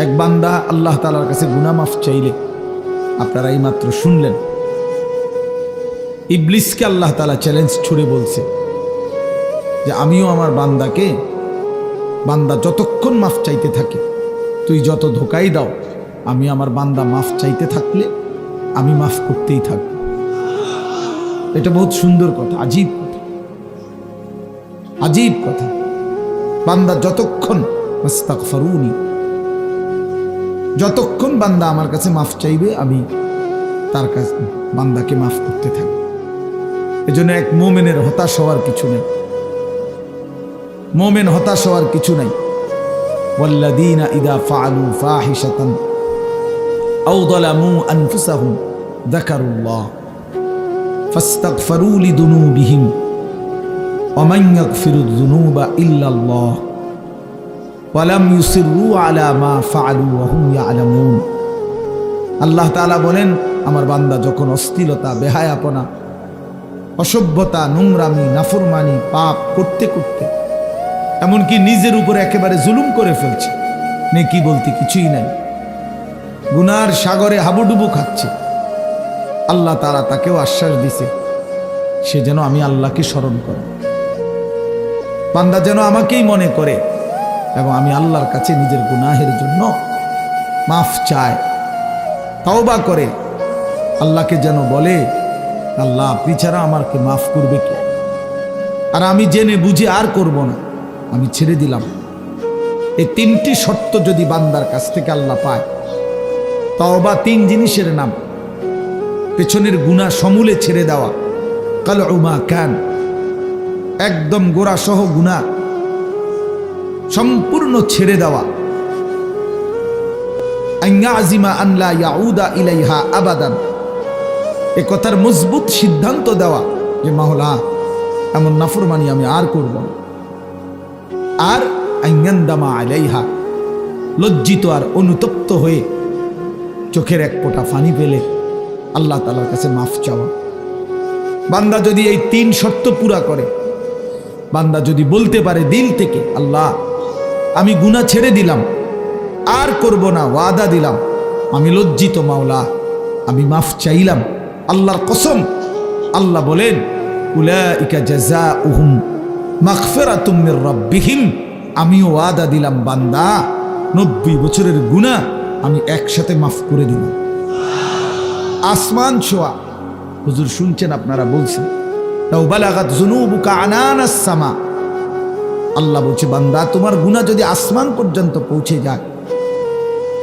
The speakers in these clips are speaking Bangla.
এক বান্দা আল্লাহ তাআলার কাছে গুনাহ মাফ চাইলে, আপনারা এই মাত্র শুনলেন, ইবলিসকে আল্লাহ তাআলা চ্যালেঞ্জ ছুড়ে বলছে যে আমিও আমার বান্দাকে, বান্দা যতক্ষণ মাফ চাইতে থাকে, তুই যত ধোকাই দাও, আমি আমার বান্দা মাফ চাইতে থাকলে আমি মাফ করতেই থাকব। এটা বহুত সুন্দর কথা, আজীব কথা, আজীব কথা। বান্দা যতক্ষণ আস্তাগফিরুনি, যতক্ষণ বান্দা আমার কাছে মাফ চাইবে, আমি তার কাছে বান্দাকে মাফ করতে থাকব। এজন্য এক মুমিনের হতাশ হওয়ার কিছু নেই, মুমিন হতাশ হওয়ার কিছু নাই। ওয়াল্লাযীনা ইযা ফাআলু ফাহিশাতান আও যালামু আনফুসাহুম যাকারুল্লাহ ফাস্তাগফিরু লিযুনুবিহিম ওয়া মান ইয়াগফিরুয যুনুবা ইল্লাল্লাহ ওয়া লাম ইউসিররু আলা মা ফাআলু ওয়া হুম ইয়ালামুন। আল্লাহ তাআলা বলেন, আমার বান্দা যখন অশ্লীলতা, বেহায়াপনা, অসভ্যতা, নোংরামি, নাফরমানি, পাপ করতে করতে এমনকি নিজের উপরে একেবারে জুলুম করে ফেলছে, নেকি বলতে কিছুই নাই, গুনার সাগরে হাবুডুবু খাচ্ছে, আল্লাহ তাআলা তাকেও আশ্বাস দিছে সে যেন আমি আল্লাহকে স্মরণ করে, বান্দা যেন আমাকেই মনে করে এবং আমি আল্লাহর কাছে নিজের গুনাহের জন্য মাফ চায়, তওবা করে, আল্লাহকে যেন বলে, আল্লাহ আপনি ছাড়া আমাকে মাফ করবে কে? আর আমি জেনে বুঝে আর করব না, আমি ছেড়ে দিলাম। এই তিনটি শর্ত যদি বান্দার কাছ থেকে আল্লাহ পায়, তওবা তিন জিনিসের নাম। পেছনের গুনাহ সমূলে ছেড়ে দেওয়া, কালউ মা কান, একদম গোড়া সহ গুনাহ সম্পূর্ণ ছেড়ে দেওয়া, আইয়াজিমা আন লা ইয়াউদা ইলাইহা আবাদান, এ কথার মজবুত সিদ্ধান্ত দেওয়া যে মাওলা এমন নাফরমানি আমি আর করব না। আর আইয়ান্দামা আলাইহা, লজ্জিত আর অনুতপ্ত হয়ে চোখের এক ফোঁটা পানি পেলে আল্লাহ তাআলার কাছে মাফ চাওয়া। বান্দা যদি এই তিন শর্ত পুরা করে, বান্দা যদি বলতে পারে দিল থেকে, আল্লাহ আমি গুনাহ ছেড়ে দিলাম, আর করব না, ওয়াদা দিলাম, আমি লজ্জিত মাওলা, আমি মাফ চাইলাম, আল্লাহর কসম, আল্লাহ বলেন উলাইকা জাযাউহুম মাগফিরাতুম মির রাব্বিহিম, আমিও ওয়াদা দিলাম বান্দা 90 বছরের গুনাহ আমি একসাথে মাফ করে দিলাম। আসমান ছোঁয়া, হুজুর শুনছেন, আপনারা বলছেন লাউ বালাগাত যুনুবুকা আনানাস সামা, আল্লাহ বলছে বান্দা তোমার গুনাহ যদি আসমান পর্যন্ত পৌঁছে যায়,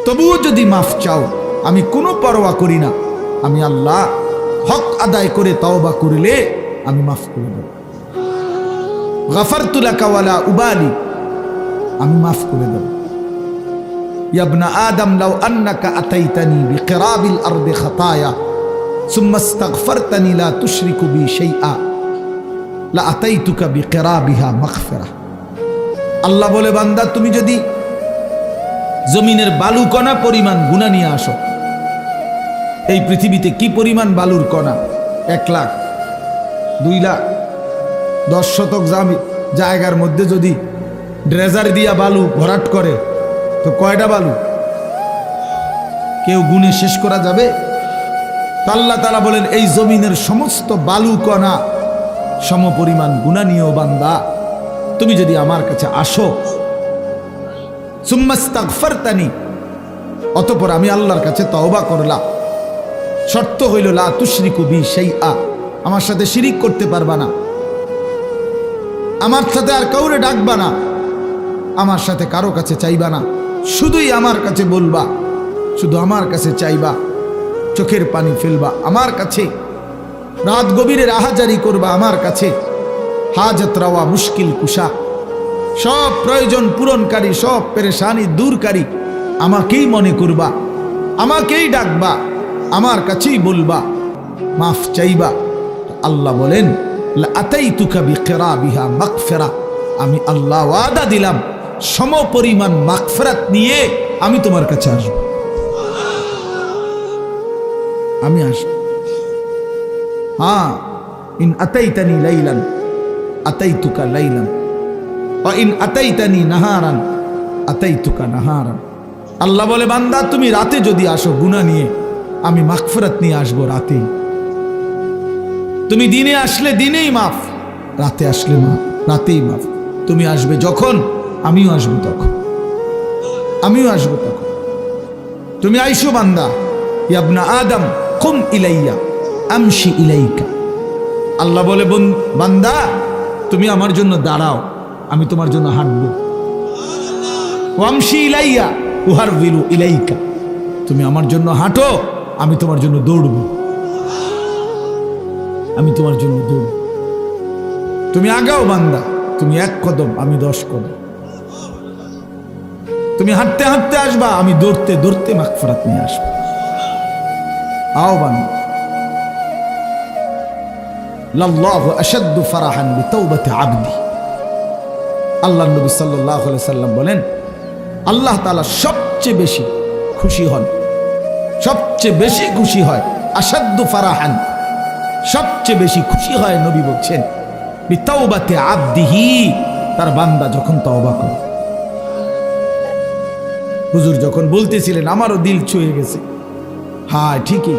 তবুও যদি মাফ চাও, আমি কোনো পরোয়া করি না, আমি আল্লাহ হক আদায় করে তওবা করলে আমি মাফ করে দেব। গাফারতু লাকা ওয়ালা উবালি, আমি মাফ করে দেব। ইয়া ইবনা আদম লাউ আন্নাকা আতাইতানি বিকিরাবিল আরদি খাতায়া সুম্মা ইস্তাগফারতানি লা তুশরিকু বি শাইআ লা আতাইতুকা বিকিরাবিহা মাগফিরা। আল্লাহ বলে বান্দা তুমি যদি জমিনের বালু কণা পরিমাণ গুনাহ নিয়ে আসো, এই পৃথিবীতে কি পরিমাণ বালুর কণা, 1 লাখ, 2 লাখ, 10 শতক জায়গার মধ্যে যদি ড্রেজার দিয়া বালু ভরাট করে, তো কয়টা বালু কেউ গুণে শেষ করা যাবে? আল্লাহ তাআলা বলেন এই জমিনের সমস্ত বালু কণা সম পরিমাণ গুনাহ নিয়েও বান্দা তুমি যদি আমার কাছে আসো, সুম্মা ইস্তাগফারতানি, অতঃপর আমি আল্লাহর কাছে তওবা করলাম, শর্ত হইল লা তুশরিকু বি শাইআ, আমার সাথে শিরিক করতে পারবা না, আমার সাথে আর কাউরে ডাকবা না, আমার সাথে কারো কাছে চাইবা না, শুধুই আমার কাছে বলবা, শুধু আমার কাছে চাইবা, চোখের পানি ফেলবা আমার কাছে, রাত গভীরে আহাজারি করবা আমার কাছে, হাজত রাওয়া, মুশকিল কুশা, সব প্রয়োজন পূরণকারী, সব পেরেশানি দূরকারী আমাকেই মনে করবা, আমাকেই ডাকবা, আমার কাছেই বলবা, মাফ চাইবা। আল্লাহ বলেন লা আতাইতুকা বিকিরাবিহা মাগফিরা, আমি আল্লাহ ওয়াদা দিলাম সম পরিমাণ মাগফিরাত নিয়ে আমি তোমার কাছে আসব, আমি আসব। হ্যাঁ, ইন আতাইতানি লাইলান আতাইতুকা লাইলান ওয়া ইন আতাইতানি নাহারান আতাইতুকা নাহারান, আল্লাহ বলে বান্দা তুমি রাতে যদি আসো গুনাহ নিয়ে, আমি মাগফিরাত নিয়ে আসবো রাতেই। তুমি দিনে আসলে দিনেই মাফ, রাতে আসলে মাফ, রাতেই মাফ। তুমি আসবে যখন, আমিও আসবো তখন, আমিও আসবো তখন। তুমি আইসো বান্দা, ইয়া আদম কুম ইলাইয়া আমশি ইলাইকা। আল্লাহ বলে বান্দা তুমি আমার জন্য দাঁড়াও, আমি তোমার জন্য হাঁটবো। ওয়ামশি ইলাইয়া উহারবিলু ইলাইকা, তুমি আমার জন্য হাঁটো, আমি তোমার জন্য দৌড়বো, আমি তোমার জন্য দৌড়ব। তুমি আগাও বান্দা, তুমি 1 কদম, আমি 10 কদম। তুমি হাঁটতে হাঁটতে আসবা, আমি দৌড়তে দৌড়তে মাগফিরাত নিয়ে আসবো। আও বান্দা, লাল্লাহু আশাদ্দু ফারাহান বিতাওবাতি আবদি। আল্লাহ নবী সাল্লাল্লাহু আলাইহি সাল্লাম বলেন, আল্লাহ তাআলা সবচেয়ে বেশি খুশি হন, সবচেয়ে বেশি খুশি হয়, আশাদ্দু ফারাহান, সবচেয়ে বেশি খুশি হয় নবী বলছেন বিতাওবাতি আবদিহি, তার বান্দা যখন তওবা করে। হুজুর যখন বলতেছিলেন আমারও দিল ছুঁয়ে গেছে। হ্যাঁ ঠিকই,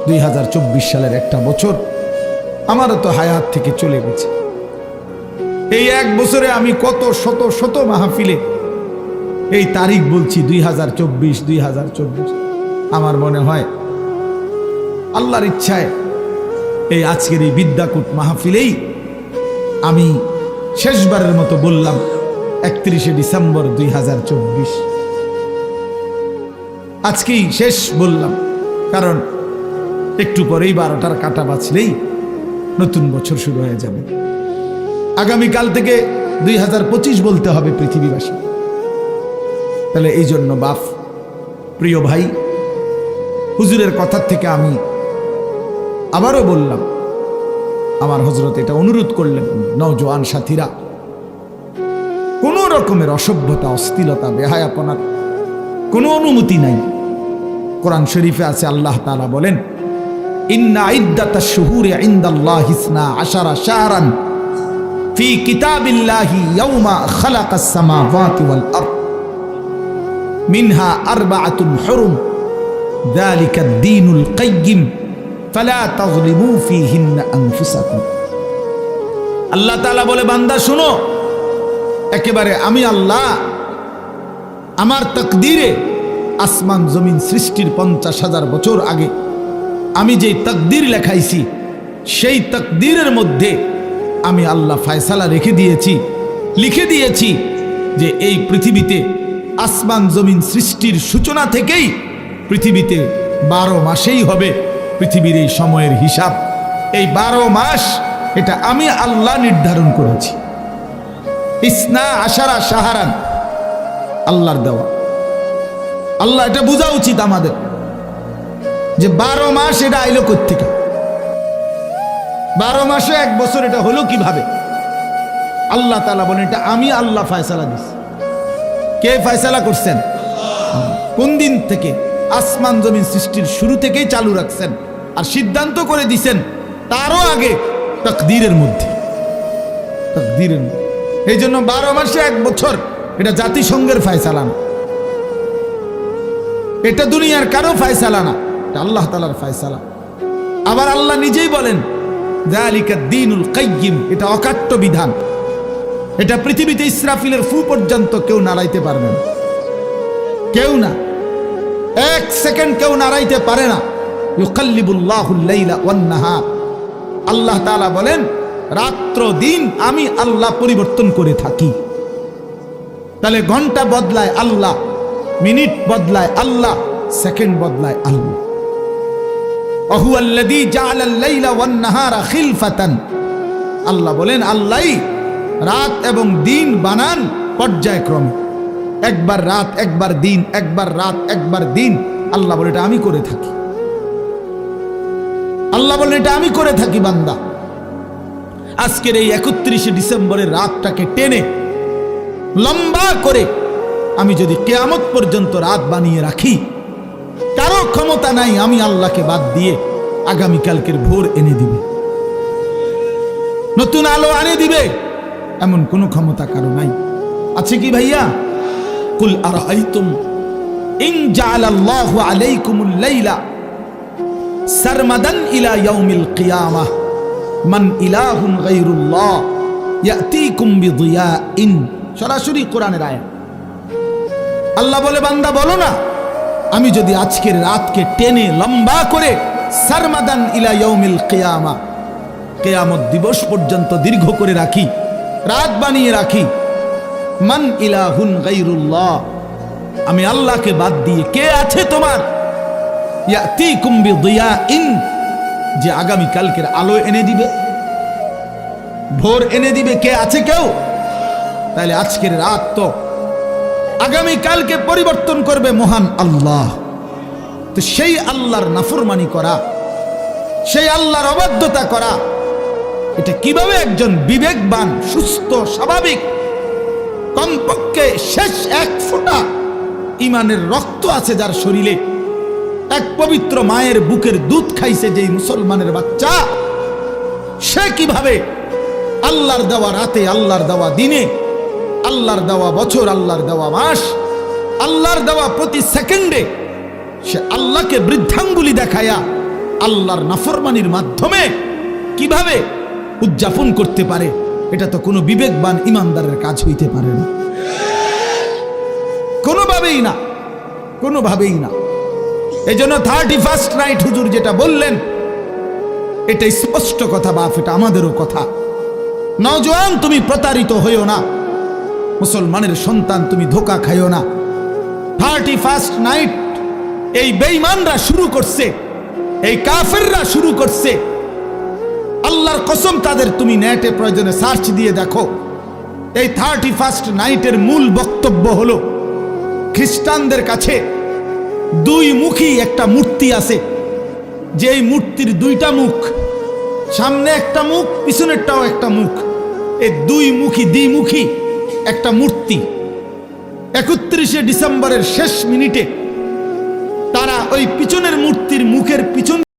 2024 সালের একটা বছর আমারও তো হায়াত থেকে চলে গেছে। এই 1 বছরে আমি কত শত শত মাহফিলে এই তারিখ বলছি, 2024। আমার মনে হয় আল্লাহর ইচ্ছায় এই আজকের এই বিদ্যাকূট মাহফিলেই আমি শেষবারের মতো বললাম 31শে ডিসেম্বর 2024। আজকেই শেষ বললাম, কারণ একটু পরেই 12টার কাঁটা বাজলেই নতুন বছর শুরু হয়ে যাবে। আগামীকাল থেকে 2025 বলতে হবে পৃথিবীবাসী। তাহলে এই জন্য বাপ, প্রিয় ভাই, হুজুরের কথার থেকে আমি আবারও বললাম, আমার হযরত এটা অনুরোধ করলেন, নওজোয়ান সাথীরা, কোন রকমের অসভ্যতা, অশ্লীলতা, বেহায়াপনার কোনো অনুমতি নাই। কোরআন শরীফে আছে, আল্লাহ তাআলা বলেন, ইন্না ইদ্দাতাশ শুহুরি ইনদাল্লাহি 12 শাহরান ফি কিতাবিল্লাহি ইয়াওমা খালাকাস সামাওয়াতি ওয়াল আরদ মিনহা আরবাআতুন হুরুম যালিকাদ দীনুল কাইয়্যিম ফালা তাযলিমু ফীহিন্না আনফুসাকুম। আল্লাহ তাআলা বলে, বান্দা শুনো, একেবারে আমি আল্লাহ আমার তাকদীরে আসমান জমিন সৃষ্টির 50,000 বছর আগে আমি যেই তাকদীর লেখাইছি, সেই তাকদীরের মধ্যে আমি আল্লাহ ফয়সালা রেখে দিয়েছি, লিখে দিয়েছি যে এই পৃথিবীতে আসমান জমিন সৃষ্টির সূচনা থেকেই পৃথিবীতে 12 মাসেই হবে পৃথিবীর এই সময়ের হিসাব। এই 12 মাস এটা আমি আল্লাহ নির্ধারণ করেছি। 12 শাহরান আল্লাহর দেওয়া। আল্লাহ এটা বোঝা উচিত আমাদের যে 12 মাস এটা আইলো কোত্থেকে, 12 মাসে 1 বছর এটা হলো কিভাবে? আল্লাহ তাআলা বলেন, এটা আমি আল্লাহ ফয়সালা দিছি। কে ফয়সালা করছেন? কোন দিন থেকে? আসমান জমিন সৃষ্টির শুরু থেকেই চালু রাখছেন, আর সিদ্ধান্ত করে দিছেন তারও আগে তাকদীরের মধ্যে, তাকদীরের মধ্যে। এই জন্য 12 মাসে 1 বছর এটা জাতিসংঘের ফয়সালা না, এটা দুনিয়ার কারো ফয়সালা না, এটা আল্লাহ তাআলার ফয়সালা। আবার আল্লাহ নিজেই বলেন, যালিকাদ দীনুল কাইয়্যিম, এটা অকাট্য বিধান। এটা পৃথিবীতে ইসরাফিলের ফু পর্যন্ত কেউ নাড়াইতে পারবে না, কেউ না, 1 সেকেন্ড কেউ নাড়াইতে পারে না। ইউকাল্লিবুল্লাহুল লাইলা ওয়ান নাহার, আল্লাহ তাআলা বলেন রাত্র দিন আমি আল্লাহ পরিবর্তন করে থাকি। তাহলে ঘন্টা বদলায় আল্লাহ, মিনিট বদলায় আল্লাহ, সেকেন্ড বদলায় আল্লাহ। ওয়াহুয়াল্লাযী জাআলাল লাইলা ওয়ান নাহারা খিলফাতান, আল্লাহ বলেন আল্লাহই রাত এবং দিন বানান পর্যায়ক্রমে, একবার রাত একবার দিন, একবার রাত একবার দিন। আল্লাহ বলে এটা আমি করে থাকি, আল্লাহ বলেন এটা আমি করে থাকি। বান্দা আজকের এই 31শে ডিসেম্বরের রাতটাকে টেনে লম্বা করে আমি যদি কিয়ামত পর্যন্ত রাত বানিয়ে রাখি, কারো ক্ষমতা নাই আমি আল্লাহকে বাদ দিয়ে আগামীকালকের ভোর এনে দিবে, নতুন আলো আনে দিবে, এমন কোনো ক্ষমতা কারো নাই। আছে কি ভাইয়া? কুল আরাআইতুম ইন জাআলাল্লাহু আলাইকুমুল লাইলা সারমাদান ইলা ইয়াউমিল কিয়ামাহ মান ইলাহুন গায়রুল্লাহ ইয়াতিকুম বিদিয়াইন। সরাসরি কোরআনের আয়াত। আল্লাহ বলে, বান্দা বলো না, আমি যদি আজকের রাতকে টেনে লম্বা করে সারমাদান ইলা ইয়াউমিল কিয়ামা, কিয়ামত দিবস পর্যন্ত দীর্ঘ করে রাখি, রাত বানিয়ে রাখি, মান ইলাহুন গায়রুল্লাহ, আমি আল্লাহকে বাদ দিয়ে কে আছে তোমার, ইয়াতিকুম বিদিয়াইন, যে আগামী কালকের আলো এনে দিবে, ভোর এনে দিবে, কে আছে কেউ? তাহলে আজকের রাত তো আগামী কালকে পরিবর্তন করবে মহান আল্লাহ। তো সেই আল্লাহর নাফরমানি করা, সেই আল্লাহর অবাধ্যতা করা, এটা কিভাবে একজন বিবেকবান, সুস্থ, স্বাভাবিক, কমপক্ষে শেষ এক ফোঁটা ইমানের রক্ত আছে যার শরীরে, এক পবিত্র মায়ের বুকের দুধ খাইছে যেই মুসলমানের বাচ্চা, সে কিভাবে আল্লাহর দেওয়া রাতে, আল্লাহর দেওয়া দিনে, আল্লাহর দেওয়া বছর, আল্লাহর দেওয়া মাস, আল্লাহর দেওয়া প্রতি সেকেন্ডে সে আল্লাহকে বৃদ্ধাঙ্গুলি দেখায়া আল্লাহর নাফরমানির মাধ্যমে কিভাবে উদযাপন করতে পারে? এটা তো কোনো বিবেকবান ইমানদারের কাজ হইতে পারে না, কোনোভাবেই না, কোনোভাবেই না। এই জন্য 31st নাইট হুজুর যেটা বললেন, এটা স্পষ্ট কথা বাপ, এটা আমাদেরও কথা। নওজোয়ান, তুমি প্রতারিত হইও না, মুসলমানের সন্তান তুমি ধোকা খাইও না। 31st নাইট এই বেঈমানরা শুরু করছে, এই কাফেররা শুরু করছে। আল্লাহর কসম, তাদের তুমি নেটে প্রয়োজনে সার্চ দিয়ে দেখো। এই 31st নাইটের মূল বক্তব্য হলো, খ্রিস্টানদের কাছে দুই মুখী একটা মূর্তি আছে, যে এই মূর্তির দুইটা মুখ, সামনে একটা মুখ, পিছনেরটাও একটা মুখ, এই দুই মুখী, দ্বিমুখী একটা মূর্তি। 31শে ডিসেম্বরের শেষ মিনিটে তারা ওই পিছনের মূর্তির মুখের পিছন